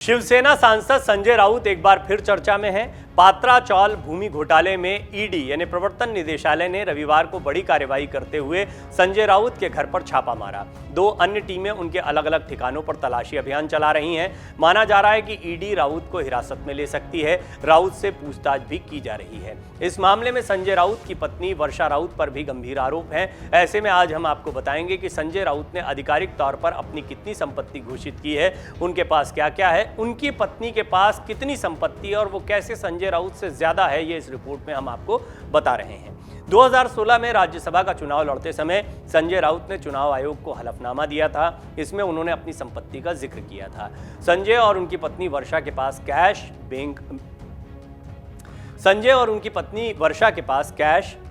शिवसेना सांसद संजय राउत एक बार फिर चर्चा में हैं। पात्रा चौल भूमि घोटाले में ईडी यानी प्रवर्तन निदेशालय ने रविवार को बड़ी कार्रवाई करते हुए संजय राउत के घर पर छापा मारा। 2 अन्य टीमें उनके अलग अलग ठिकानों पर तलाशी अभियान चला रही हैं। माना जा रहा है कि ईडी राउत को हिरासत में ले सकती है। राउत से पूछताछ भी की जा रही है। इस मामले में संजय राउत की पत्नी वर्षा राउत पर भी गंभीर आरोप हैं। ऐसे में आज हम आपको बताएंगे कि संजय राउत ने आधिकारिक तौर पर अपनी कितनी संपत्ति घोषित की है, उनके पास क्या क्या है, उनकी पत्नी के पास कितनी संपत्ति है और वो कैसे संजय राउत से ज्यादा है, ये इस रिपोर्ट में हम आपको बता रहे हैं। 2016 में राज्यसभा का चुनाव लड़ते समय संजय राउत ने चुनाव आयोग को हलफनामा दिया था। इसमें उन्होंने अपनी संपत्ति का जिक्र किया था। संजय और उनकी पत्नी वर्षा के पास कैश,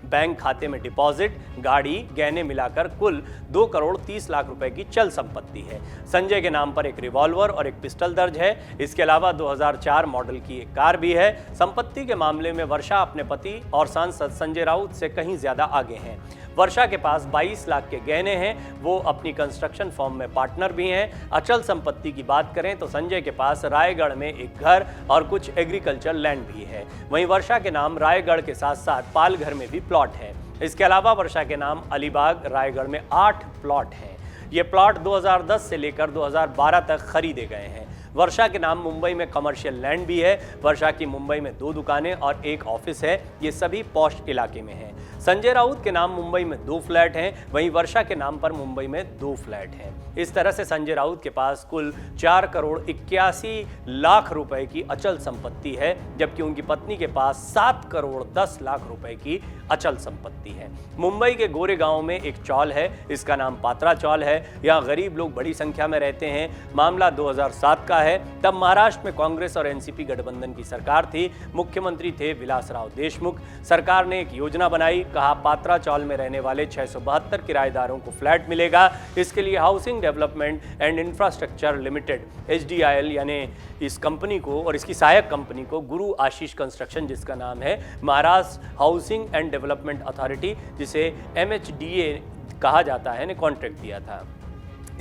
बैंक खाते में डिपॉजिट, गाड़ी, गहने मिलाकर कुल 2 करोड़ 30 लाख रुपए की चल संपत्ति है। संजय के नाम पर एक रिवॉल्वर और एक पिस्टल दर्ज है। इसके अलावा 2004 मॉडल की एक कार भी है। संपत्ति के मामले में वर्षा अपने पति और सांसद संजय राउत से कहीं ज्यादा आगे हैं। वर्षा के पास 22 लाख के गहने हैं। वो अपनी कंस्ट्रक्शन फर्म में पार्टनर भी हैं। अचल संपत्ति की बात करें तो संजय के पास रायगढ़ में एक घर और कुछ एग्रीकल्चर लैंड भी है। वहीं वर्षा के नाम रायगढ़ के साथ साथ पालघर में भी प्लॉट है। इसके अलावा वर्षा के नाम अलीबाग रायगढ़ में 8 प्लॉट हैं। ये प्लॉट 2010 से लेकर 2012 तक खरीदे गए हैं। वर्षा के नाम मुंबई में कमर्शियल लैंड भी है। वर्षा की मुंबई में 2 दुकानें और एक ऑफिस है। ये सभी पॉश इलाके में हैं। संजय राउत के नाम मुंबई में 2 फ्लैट हैं। वहीं वर्षा के नाम पर मुंबई में 2 फ्लैट हैं। इस तरह से संजय राउत के पास कुल 4 करोड़ 81 लाख रुपए की अचल संपत्ति है, जबकि उनकी पत्नी के पास 7 करोड़ 10 लाख रुपए की अचल संपत्ति है। मुंबई के गोरेगांव में एक चौल है। इसका नाम पात्रा चौल है। यहाँ गरीब लोग बड़ी संख्या में रहते हैं। मामला 2007 का है। तब महाराष्ट्र में कांग्रेस और एनसीपी गठबंधन की सरकार थी। मुख्यमंत्री थे विलासराव देशमुख। सरकार ने एक योजना बनाई। कहा पात्रा चौल में रहने वाले 672 किराएदारों को फ्लैट मिलेगा। इसके लिए housing development and infrastructure limited HDIL यानी इस कंपनी को और इसकी सहायक कंपनी को गुरु आशीष कंस्ट्रक्शन, जिसका नाम है Maharashtra housing and development authority, जिसे MHDA कहा जाता है, ने कॉन्ट्रैक्ट दिया था।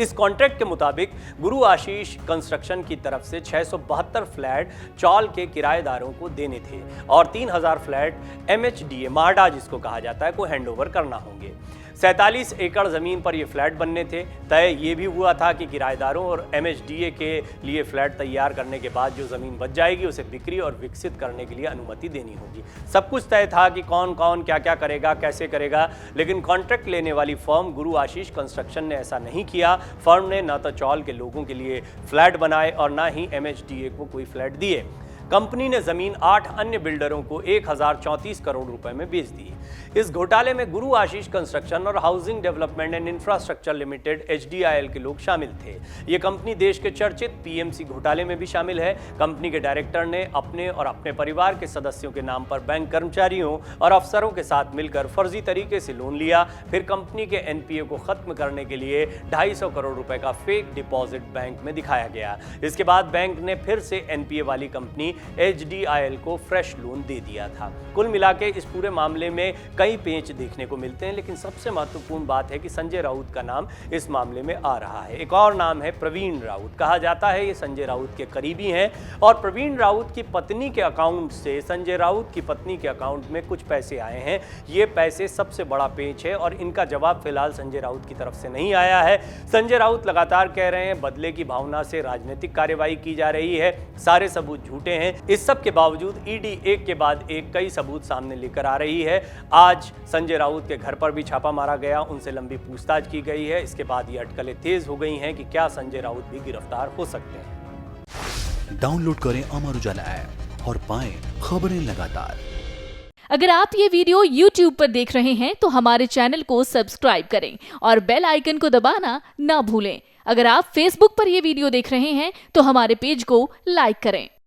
इस कॉन्ट्रैक्ट के मुताबिक गुरु आशीष कंस्ट्रक्शन की तरफ से 672 फ्लैट चौल के किराएदारों को देने थे और 3000 फ्लैट MHDA माडा जिसको कहा जाता है को हैंडओवर करना होंगे। 47 एकड़ जमीन पर ये फ्लैट बनने थे। तय ये भी हुआ था कि किराएदारों और MHDA के लिए फ्लैट तैयार करने के बाद जो ज़मीन बच जाएगी उसे बिक्री और विकसित करने के लिए अनुमति देनी होगी। सब कुछ तय था कि कौन कौन क्या क्या करेगा, कैसे करेगा, लेकिन कॉन्ट्रैक्ट लेने वाली फर्म गुरु आशीष कंस्ट्रक्शन ने ऐसा नहीं किया। फर्म ने न तो चौल के लोगों के लिए फ्लैट बनाए और न ही MHDA को कोई फ्लैट दिए। कंपनी ने जमीन 8 अन्य बिल्डरों को 1034 करोड़ रुपए में बेच दी। इस घोटाले में गुरु आशीष कंस्ट्रक्शन और housing development and infrastructure limited HDIL के लोग शामिल थे। ये कंपनी देश के चर्चित PMC घोटाले में भी शामिल है। कंपनी के डायरेक्टर ने अपने और अपने परिवार के सदस्यों के नाम पर बैंक कर्मचारियों और अफसरों के साथ मिलकर फर्जी तरीके से लोन लिया। फिर कंपनी के NPA को खत्म करने के लिए 250 करोड़ रुपए का फेक डिपॉजिट बैंक में दिखाया गया। इसके बाद बैंक ने फिर से NPA वाली कंपनी HDIL को फ्रेश लोन दे दिया था। कुल मिलाके इस पूरे मामले में कई पेंच देखने को मिलते हैं, लेकिन सबसे महत्वपूर्ण बात है कि संजय राउत का नाम इस मामले में आ रहा है। एक और नाम है प्रवीण राउत। कहा जाता है ये संजय राउत के करीबी हैं और प्रवीण राउत की पत्नी के अकाउंट से संजय राउत की पत्नी के अकाउंट में कुछ पैसे आए हैं। ये पैसे सबसे बड़ा पेंच है और इनका जवाब फिलहाल संजय राउत की तरफ से नहीं आया है। संजय राउत लगातार कह रहे हैं बदले की भावना से राजनीतिक कार्रवाई की जा रही है, सारे सबूत झूठे हैं। इस सब के बावजूद ईडी एक के बाद एक कई सबूत सामने लेकर आ रही है। आज संजय राउत के घर पर भी छापा मारा गया, उनसे लंबी पूछताछ की गई है। इसके बाद ये अटकलें तेज हो गई हैं कि क्या संजय राउत भी गिरफ्तार हो सकते हैं। डाउनलोड करें अमर उजाला ऐप और पाएं खबरें लगातार। अगर आप ये वीडियो YouTube पर देख रहे हैं तो हमारे चैनल को सब्सक्राइब करें और बेल आइकन को दबाना ना भूलें। अगर आप Facebook पर ये वीडियो देख रहे हैं तो हमारे पेज को लाइक करें।